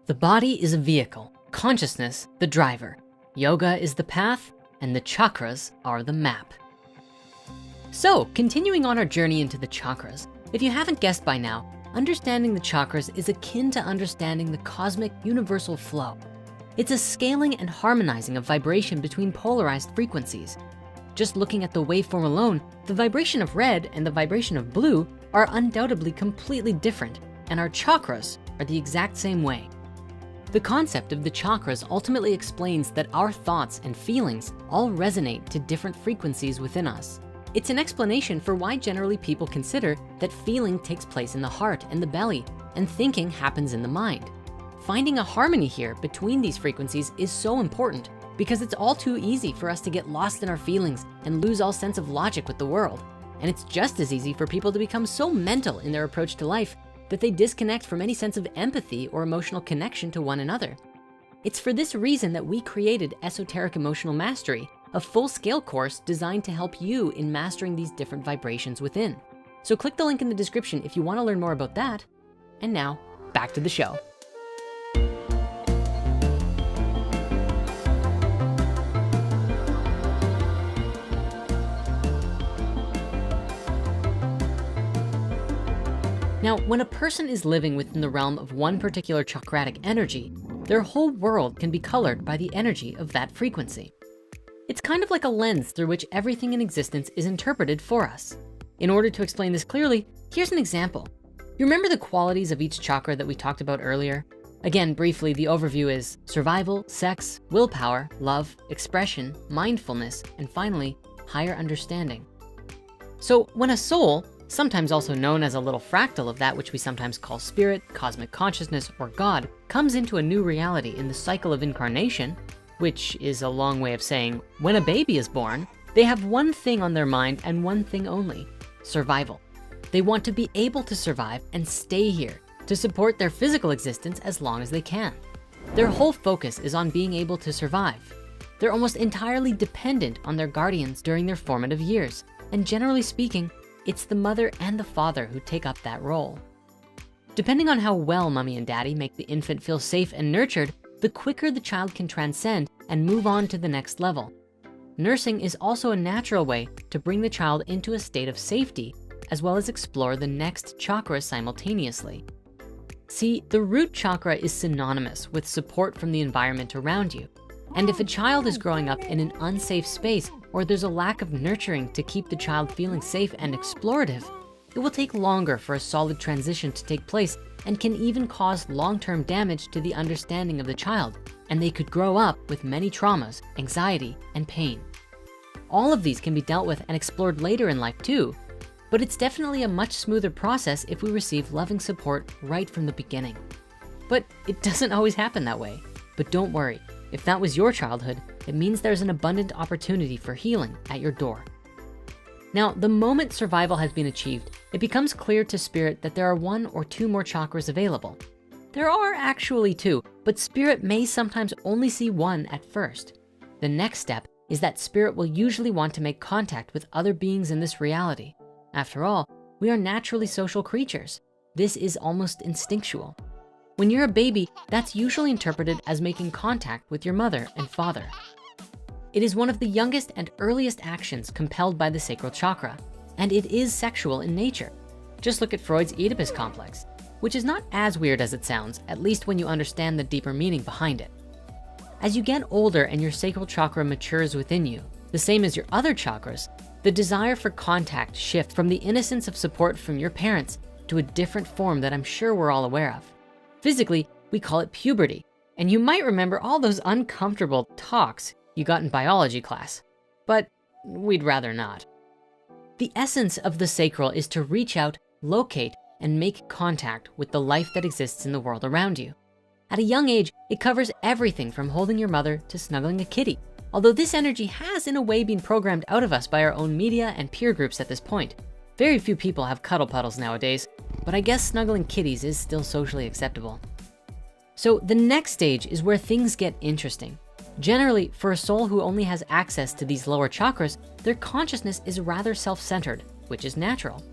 The body is a vehicle, consciousness the driver. Yoga is the path, and the chakras are the map. So, continuing on our journey into the chakras, if you haven't guessed by now, understanding the chakras is akin to understanding the cosmic universal flow. It's a scaling and harmonizing of vibration between polarized frequencies. Just looking at the waveform alone, the vibration of red and the vibration of blue are undoubtedly completely different, and our chakras are the exact same way. The concept of the chakras ultimately explains that our thoughts and feelings all resonate to different frequencies within us. It's an explanation for why generally people consider that feeling takes place in the heart and the belly, and thinking happens in the mind. Finding a harmony here between these frequencies is so important because it's all too easy for us to get lost in our feelings and lose all sense of logic with the world. And it's just as easy for people to become so mental in their approach to life that they disconnect from any sense of empathy or emotional connection to one another. It's for this reason that we created Esoteric Emotional Mastery, a full-scale course designed to help you in mastering these different vibrations within. So click the link in the description if you wanna learn more about that. And now, back to the show. Now, when a person is living within the realm of one particular chakratic energy, their whole world can be colored by the energy of that frequency. It's kind of like a lens through which everything in existence is interpreted for us. In order to explain this clearly, here's an example. You remember the qualities of each chakra that we talked about earlier? Again, briefly, the overview is survival, sex, willpower, love, expression, mindfulness, and finally, higher understanding. So when a soul, sometimes also known as a little fractal of that which we sometimes call spirit, cosmic consciousness, or God, comes into a new reality in the cycle of incarnation, which is a long way of saying when a baby is born, they have one thing on their mind and one thing only, survival. They want to be able to survive and stay here to support their physical existence as long as they can. Their whole focus is on being able to survive. They're almost entirely dependent on their guardians during their formative years, and generally speaking, it's the mother and the father who take up that role. Depending on how well mommy and daddy make the infant feel safe and nurtured, the quicker the child can transcend and move on to the next level. Nursing is also a natural way to bring the child into a state of safety, as well as explore the next chakra simultaneously. See, the root chakra is synonymous with support from the environment around you. And if a child is growing up in an unsafe space, or there's a lack of nurturing to keep the child feeling safe and explorative, it will take longer for a solid transition to take place and can even cause long-term damage to the understanding of the child, and they could grow up with many traumas, anxiety, and pain. All of these can be dealt with and explored later in life too, but it's definitely a much smoother process if we receive loving support right from the beginning. But it doesn't always happen that way. But don't worry, if that was your childhood, it means there's an abundant opportunity for healing at your door. Now, the moment survival has been achieved, it becomes clear to spirit that there are one or two more chakras available. There are actually two, but spirit may sometimes only see one at first. The next step is that spirit will usually want to make contact with other beings in this reality. After all, we are naturally social creatures. This is almost instinctual. When you're a baby, that's usually interpreted as making contact with your mother and father. It is one of the youngest and earliest actions compelled by the sacral chakra, and it is sexual in nature. Just look at Freud's Oedipus complex, which is not as weird as it sounds, at least when you understand the deeper meaning behind it. As you get older and your sacral chakra matures within you, the same as your other chakras, the desire for contact shifts from the innocence of support from your parents to a different form that I'm sure we're all aware of. Physically, we call it puberty, and you might remember all those uncomfortable talks you got in biology class, but we'd rather not. The essence of the sacral is to reach out, locate, and make contact with the life that exists in the world around you. At a young age, it covers everything from holding your mother to snuggling a kitty, although this energy has in a way been programmed out of us by our own media and peer groups at this point. Very few people have cuddle puddles nowadays, but I guess snuggling kitties is still socially acceptable. So the next stage is where things get interesting. Generally, for a soul who only has access to these lower chakras, their consciousness is rather self-centered, which is natural.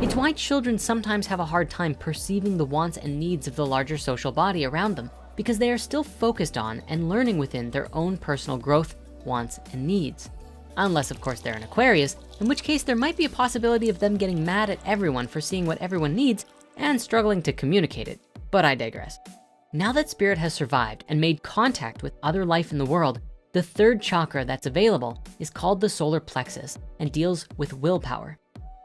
It's why children sometimes have a hard time perceiving the wants and needs of the larger social body around them because they are still focused on and learning within their own personal growth, wants, and needs. Unless of course they're an Aquarius, in which case there might be a possibility of them getting mad at everyone for seeing what everyone needs and struggling to communicate it, but I digress. Now that spirit has survived and made contact with other life in the world, the third chakra that's available is called the solar plexus and deals with willpower.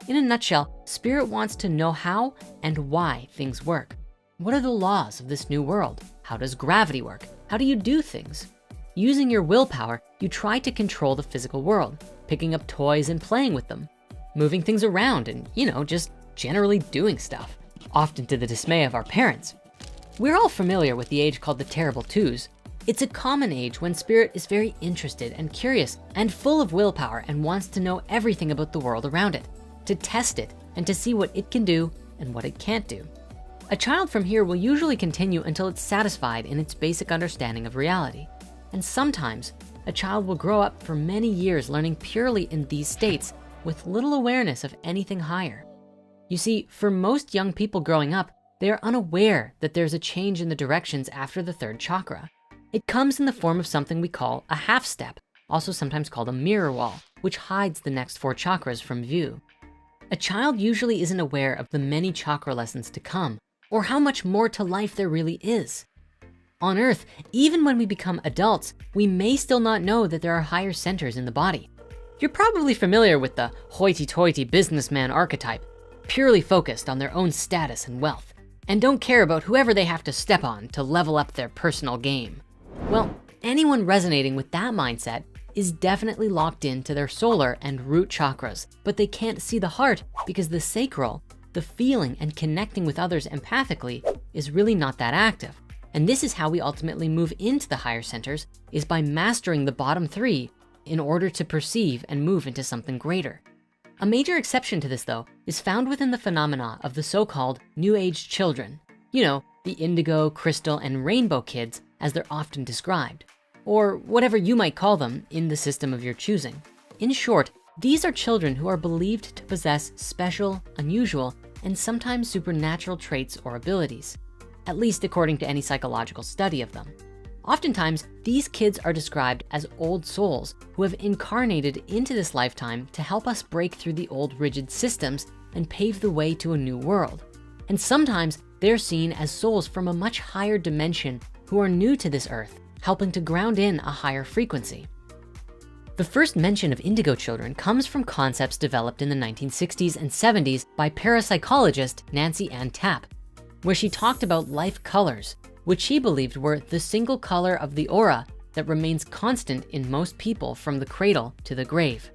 In a nutshell, spirit wants to know how and why things work. What are the laws of this new world? How does gravity work? How do you do things? Using your willpower, you try to control the physical world, picking up toys and playing with them, moving things around and, just generally doing stuff, often to the dismay of our parents. We're all familiar with the age called the terrible twos. It's a common age when spirit is very interested and curious and full of willpower and wants to know everything about the world around it, to test it and to see what it can do and what it can't do. A child from here will usually continue until it's satisfied in its basic understanding of reality. And sometimes a child will grow up for many years learning purely in these states with little awareness of anything higher. You see, for most young people growing up, they are unaware that there's a change in the directions after the third chakra. It comes in the form of something we call a half step, also sometimes called a mirror wall, which hides the next 4 chakras from view. A child usually isn't aware of the many chakra lessons to come or how much more to life there really is. On Earth, even when we become adults, we may still not know that there are higher centers in the body. You're probably familiar with the hoity-toity businessman archetype, purely focused on their own status and wealth, and don't care about whoever they have to step on to level up their personal game. Well, anyone resonating with that mindset is definitely locked into their solar and root chakras, but they can't see the heart because the sacral, the feeling and connecting with others empathically, is really not that active. And this is how we ultimately move into the higher centers, is by mastering the bottom 3 in order to perceive and move into something greater. A major exception to this though is found within the phenomena of the so-called New Age children. The indigo, crystal, and rainbow kids as they're often described, or whatever you might call them in the system of your choosing. In short, these are children who are believed to possess special, unusual, and sometimes supernatural traits or abilities, at least according to any psychological study of them. Oftentimes, these kids are described as old souls who have incarnated into this lifetime to help us break through the old rigid systems and pave the way to a new world. And sometimes they're seen as souls from a much higher dimension who are new to this earth, helping to ground in a higher frequency. The first mention of indigo children comes from concepts developed in the 1960s and 70s by parapsychologist Nancy Ann Tapp, where she talked about life colors, which she believed were the single color of the aura that remains constant in most people from the cradle to the grave.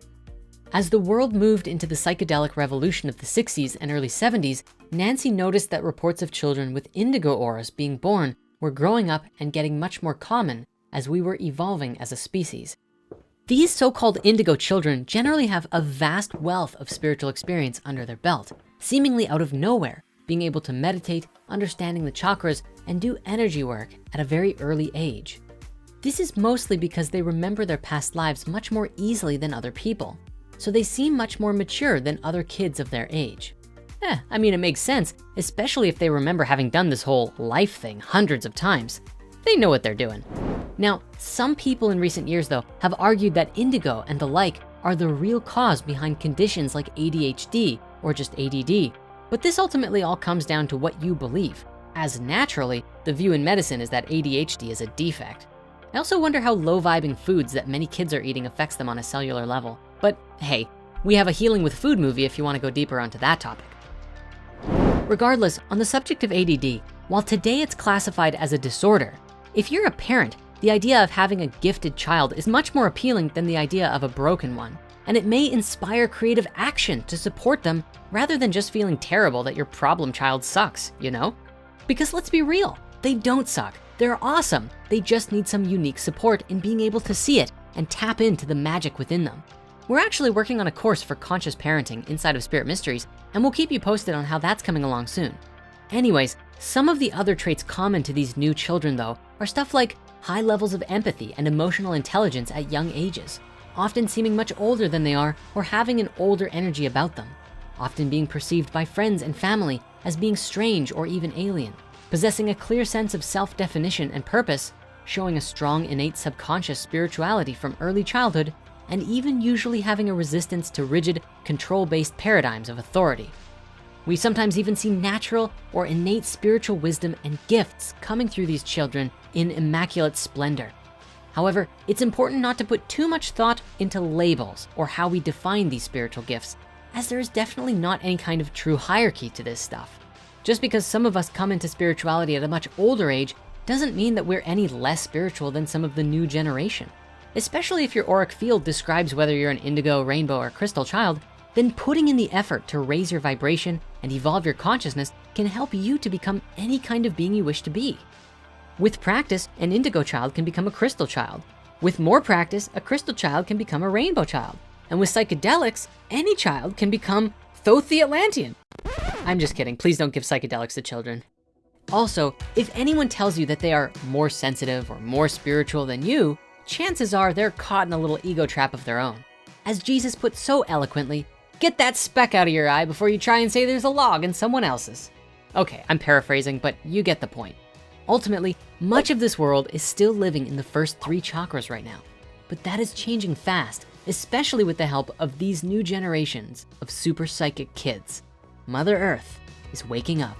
As the world moved into the psychedelic revolution of the 60s and early 70s, Nancy noticed that reports of children with indigo auras being born were growing up and getting much more common as we were evolving as a species. These so-called indigo children generally have a vast wealth of spiritual experience under their belt, seemingly out of nowhere, being able to meditate, understanding the chakras, and do energy work at a very early age. This is mostly because they remember their past lives much more easily than other people, so they seem much more mature than other kids of their age. It makes sense, especially if they remember having done this whole life thing hundreds of times. They know what they're doing. Now, some people in recent years though have argued that indigo and the like are the real cause behind conditions like ADHD or just ADD, but this ultimately all comes down to what you believe, as naturally, the view in medicine is that ADHD is a defect. I also wonder how low-vibing foods that many kids are eating affects them on a cellular level. But hey, we have a Healing with Food movie if you wanna go deeper onto that topic. Regardless, on the subject of ADD, while today it's classified as a disorder, if you're a parent, the idea of having a gifted child is much more appealing than the idea of a broken one. And it may inspire creative action to support them rather than just feeling terrible that your problem child sucks, Because let's be real, they don't suck. They're awesome. They just need some unique support in being able to see it and tap into the magic within them. We're actually working on a course for conscious parenting inside of Spirit Mysteries, and we'll keep you posted on how that's coming along soon. Anyways, some of the other traits common to these new children though are stuff like high levels of empathy and emotional intelligence at young ages, often seeming much older than they are or having an older energy about them, often being perceived by friends and family as being strange or even alien, possessing a clear sense of self-definition and purpose, showing a strong innate subconscious spirituality from early childhood, and even usually having a resistance to rigid, control-based paradigms of authority. We sometimes even see natural or innate spiritual wisdom and gifts coming through these children in immaculate splendor. However, it's important not to put too much thought into labels or how we define these spiritual gifts, as there is definitely not any kind of true hierarchy to this stuff. Just because some of us come into spirituality at a much older age doesn't mean that we're any less spiritual than some of the new generation. Especially if your auric field describes whether you're an indigo, rainbow, or crystal child, then putting in the effort to raise your vibration and evolve your consciousness can help you to become any kind of being you wish to be. With practice, an indigo child can become a crystal child. With more practice, a crystal child can become a rainbow child. And with psychedelics, any child can become Thoth the Atlantean. I'm just kidding, please don't give psychedelics to children. Also, if anyone tells you that they are more sensitive or more spiritual than you, chances are they're caught in a little ego trap of their own. As Jesus put so eloquently, get that speck out of your eye before you try and say there's a log in someone else's. Okay, I'm paraphrasing, but you get the point. Ultimately, much of this world is still living in the first 3 chakras right now, but that is changing fast, especially with the help of these new generations of super psychic kids. Mother Earth is waking up.